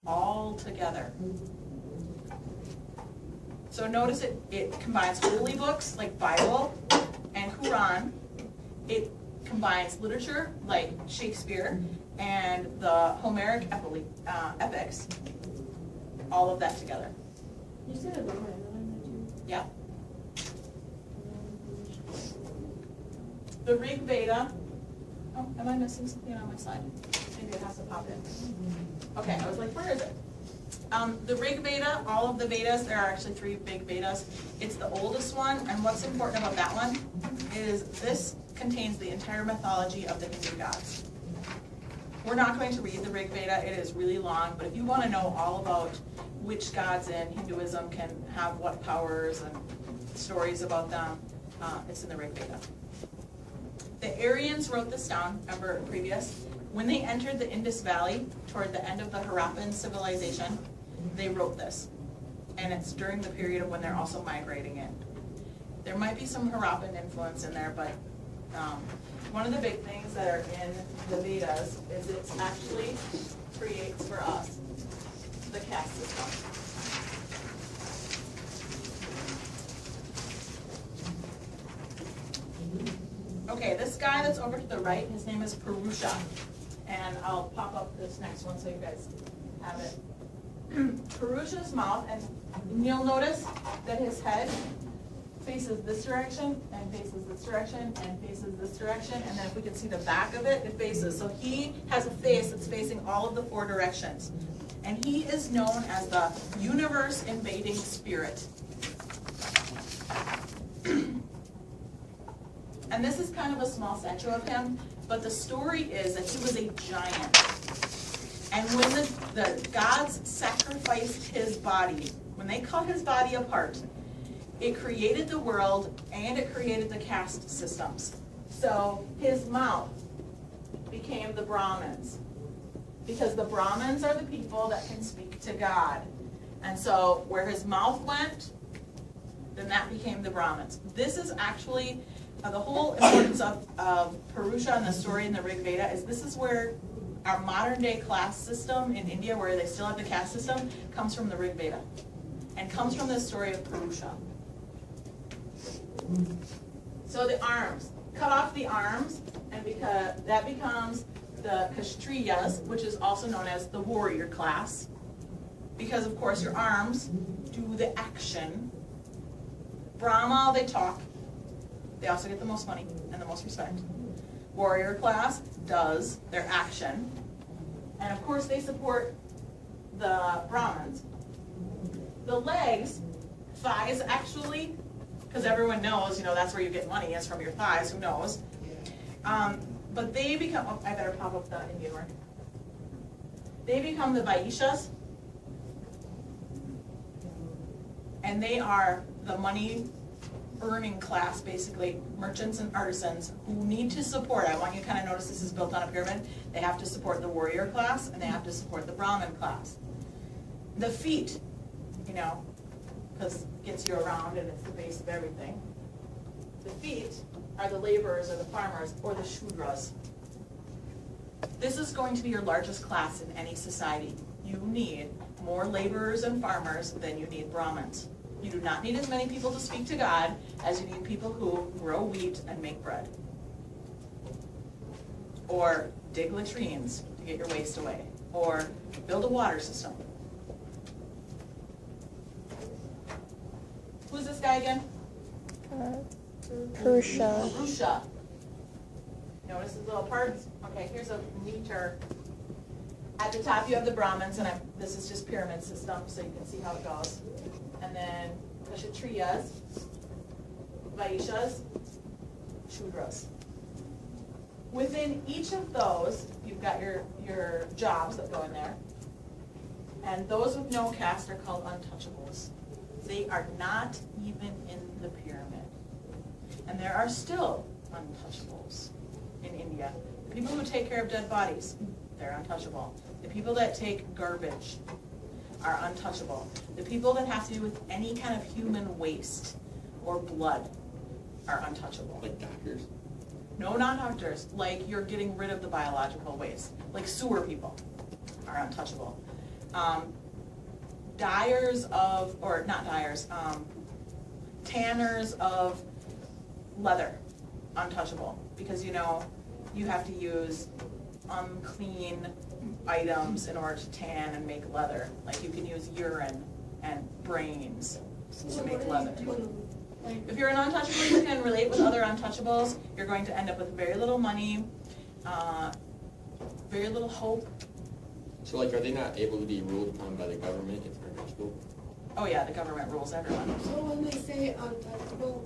all together. So notice it combines holy books like Bible and Quran. It combines literature like Shakespeare and the Homeric epics, all of that together. You said it wrong, too. Yeah. The Rig Veda. Oh, am I missing something on my slide? Maybe it has to pop in. Okay, I was like, where is it? The Rig Veda, all of the Vedas, there are actually 3 big Vedas. It's the oldest one, and what's important about that one is this contains the entire mythology of the Hindu gods. We're not going to read the Rig Veda, it is really long, but if you want to know all about which gods in Hinduism can have what powers and stories about them, it's in the Rig Veda. The Aryans wrote this down, remember previous? When they entered the Indus Valley toward the end of the Harappan civilization, they wrote this. And it's during the period of when they're also migrating in. There might be some Harappan influence in there, but one of the big things that are in the Vedas is it actually creates for us the caste system. Okay, this guy that's over to the right, his name is Purusha. And I'll pop up this next one so you guys have it. Purusha's mouth, and you'll notice that his head faces this direction, and faces this direction, and faces this direction, and then if we can see the back of it, it faces. So he has a face that's facing all of the 4 directions. And he is known as the universe-invading spirit. And this is kind of a small statue of him, but the story is that he was a giant. And when the gods sacrificed his body, when they cut his body apart, it created the world and it created the caste systems. So his mouth became the Brahmins, because the Brahmins are the people that can speak to God. And so where his mouth went, then that became the Brahmins. This is actually the whole importance of Purusha and the story in the Rig Veda is this is where our modern day class system in India, where they still have the caste system, comes from the Rig Veda and comes from the story of Purusha. So the arms, cut off the arms, and because that becomes the Kshatriyas, which is also known as the warrior class, because of course your arms do the action. Brahma, they talk. They also get the most money and the most respect. Warrior class does their action. And of course they support the Brahmins. The legs, thighs actually, because everyone knows, that's where you get money, is from your thighs, who knows. But they become, I better pop up the Indian one. They become the Vaishyas. And they are the money earning class, basically, merchants and artisans who need to support. I want you to kind of notice this is built on a pyramid. They have to support the warrior class and they have to support the Brahmin class. The feet, because it gets you around and it's the base of everything. The feet are the laborers or the farmers or the Shudras. This is going to be your largest class in any society. You need more laborers and farmers than you need Brahmins. You do not need as many people to speak to God as you need people who grow wheat and make bread. Or dig latrines to get your waste away. Or build a water system. Who's this guy again? Purusha. Purusha. Notice his little parts? Okay, here's a meter. At the top you have the Brahmins, and this is just pyramid system, so you can see how it goes. And then Kshatriyas, Vaishyas, Shudras. Within each of those, you've got your jobs that go in there. And those with no caste are called untouchables. They are not even in the pyramid. And there are still untouchables in India. The people who take care of dead bodies, they're untouchable. The people that take garbage are untouchable. The people that have to do with any kind of human waste or blood are untouchable. Like doctors? No, not doctors. Like you're getting rid of the biological waste. Like sewer people are untouchable. dyers of, or not dyers, tanners of leather, untouchable, because you know, you have to use unclean items in order to tan and make leather. Like you can use urine and brains to make leather. If you're an untouchable, you can relate with other untouchables. You're going to end up with very little money, very little hope. So like, are they not able to be ruled upon by the government if they're untouchable? Oh yeah, the government rules everyone. So when they say untouchable,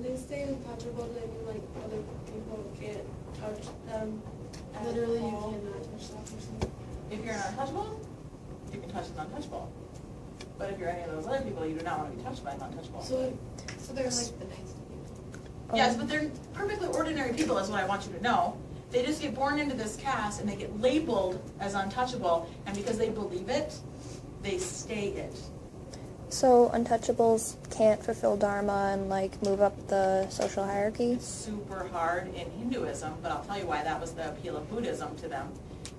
they mean like other people can't touch them. Literally, you cannot touch that person. If you're an untouchable, you can touch an untouchable. But if you're any of those other people, you do not want to be touched by an untouchable. So they're like the nice people. Yes, but they're perfectly ordinary people is what I want you to know. They just get born into this caste and they get labeled as untouchable, and because they believe it, they stay it. So untouchables can't fulfill dharma and like move up the social hierarchy? Super hard in Hinduism, but I'll tell you why that was the appeal of Buddhism to them.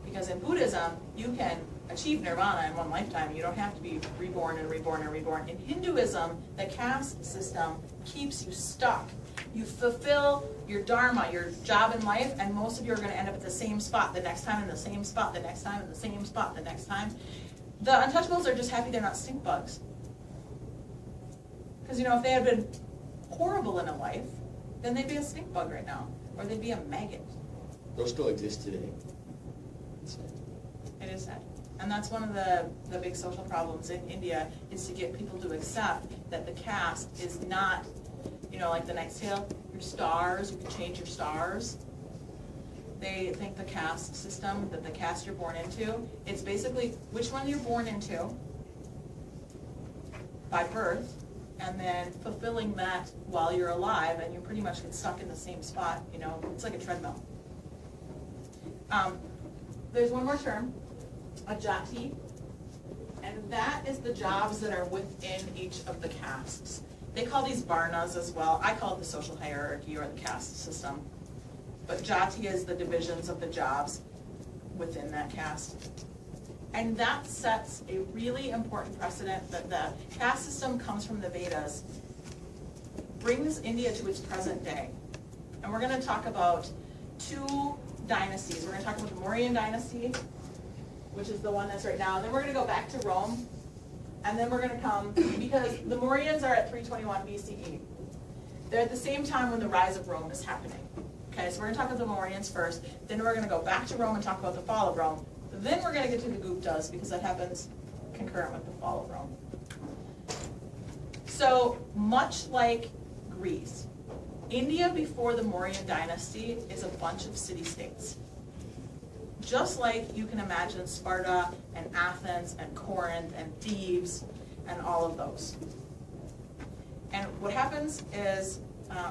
Because in Buddhism, you can achieve nirvana in one lifetime. You don't have to be reborn and reborn and reborn. In Hinduism, the caste system keeps you stuck. You fulfill your dharma, your job in life, and most of you are going to end up at the same spot the next time, in the same spot the next time, in the same spot the next time. The untouchables are just happy they're not stink bugs. Because, you know, if they had been horrible in a life, then they'd be a stink bug right now, or they'd be a maggot. Those still exist today. It is sad. And that's one of the big social problems in India, is to get people to accept that the caste is not, you know, like the Knight's Tale, your stars, you can change your stars. They think the caste system, that the caste you're born into, it's basically which one you're born into by birth, and then fulfilling that while you're alive, and you pretty much get stuck in the same spot, you know, it's like a treadmill. There's one more term, a jati, and that is the jobs that are within each of the castes. They call these varnas as well. I call it the social hierarchy or the caste system. But jati is the divisions of the jobs within that caste. And that sets a really important precedent that the caste system comes from the Vedas, brings India to its present day. And we're going to talk about two dynasties. We're going to talk about the Mauryan dynasty, which is the one that's right now. Then we're going to go back to Rome. And then we're going to come, because the Mauryans are at 321 BCE. They're at the same time when the rise of Rome is happening. Okay, so we're going to talk about the Mauryans first. Then we're going to go back to Rome and talk about the fall of Rome. Then we're going to get to the Guptas, because that happens concurrent with the fall of Rome. So, much like Greece, India before the Mauryan dynasty is a bunch of city-states. Just like you can imagine Sparta and Athens and Corinth and Thebes and all of those. And what happens is,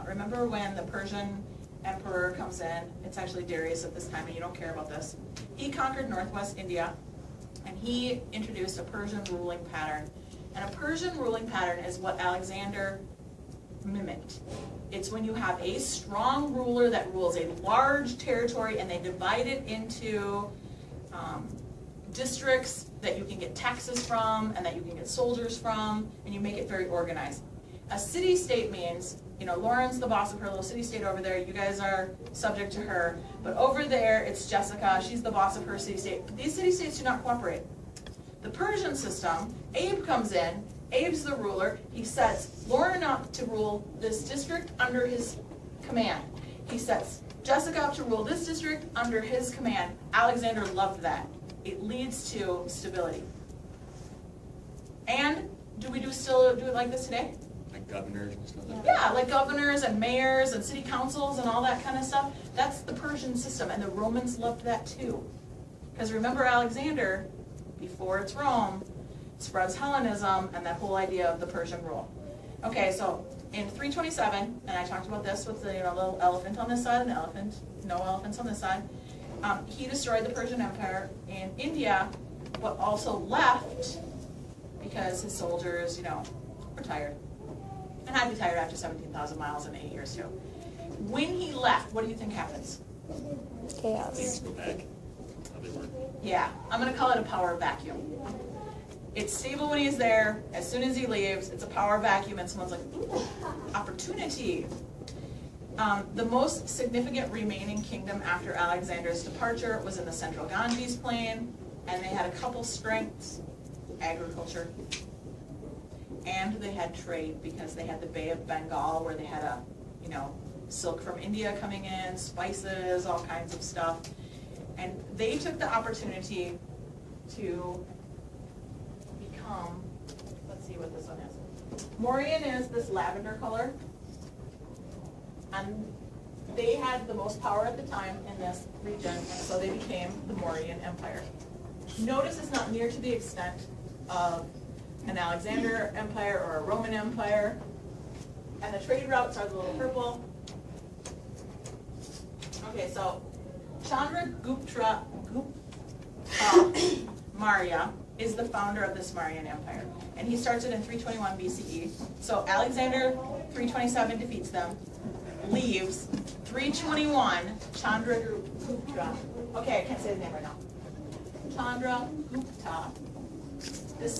remember when the Persian emperor comes in, it's actually Darius at this time, and you don't care about this. He conquered northwest India, and he introduced a Persian ruling pattern. And a Persian ruling pattern is what Alexander mimicked. It's when you have a strong ruler that rules a large territory, and they divide it into districts that you can get taxes from and that you can get soldiers from, and you make it very organized. A city-state means, you know, Lauren's the boss of her little city-state over there, you guys are subject to her, but over there it's Jessica, she's the boss of her city-state. These city-states do not cooperate. The Persian system, Abe comes in, Abe's the ruler, he sets Lauren up to rule this district under his command. He sets Jessica up to rule this district under his command. Alexander loved that. It leads to stability. And do we still do it like this today? Like governors and stuff like that? Yeah, like governors and mayors and city councils and all that kind of stuff. That's the Persian system, and the Romans loved that too. Because remember, Alexander, before it's Rome, spreads Hellenism and that whole idea of the Persian rule. Okay, so in 327, and I talked about this with the little elephant on this side and the elephant, no elephants on this side, he destroyed the Persian Empire in India, but also left because his soldiers, were tired. And I'd be tired after 17,000 miles in 8 years too. When he left, what do you think happens? Chaos. Things go back how they were. Yeah, I'm gonna call it a power vacuum. It's stable when he's there. As soon as he leaves, it's a power vacuum, and someone's like, ooh, opportunity. The most significant remaining kingdom after Alexander's departure was in the central Ganges plain, and they had a couple strengths: agriculture, and they had trade, because they had the Bay of Bengal, where they had silk from India coming in, spices, all kinds of stuff. And they took the opportunity to become, let's see what this one is. Mauryan is this lavender color. And they had the most power at the time in this region, and so they became the Mauryan Empire. Notice it's not near to the extent of an Alexander Empire or a Roman Empire. And the trade routes are the little purple. Okay, so Chandragupta Maurya is the founder of this Mauryan Empire. And he starts it in 321 BCE. So Alexander, 327, defeats them, leaves. 321, Chandragupta. Okay, I can't say his name right now. Chandragupta decides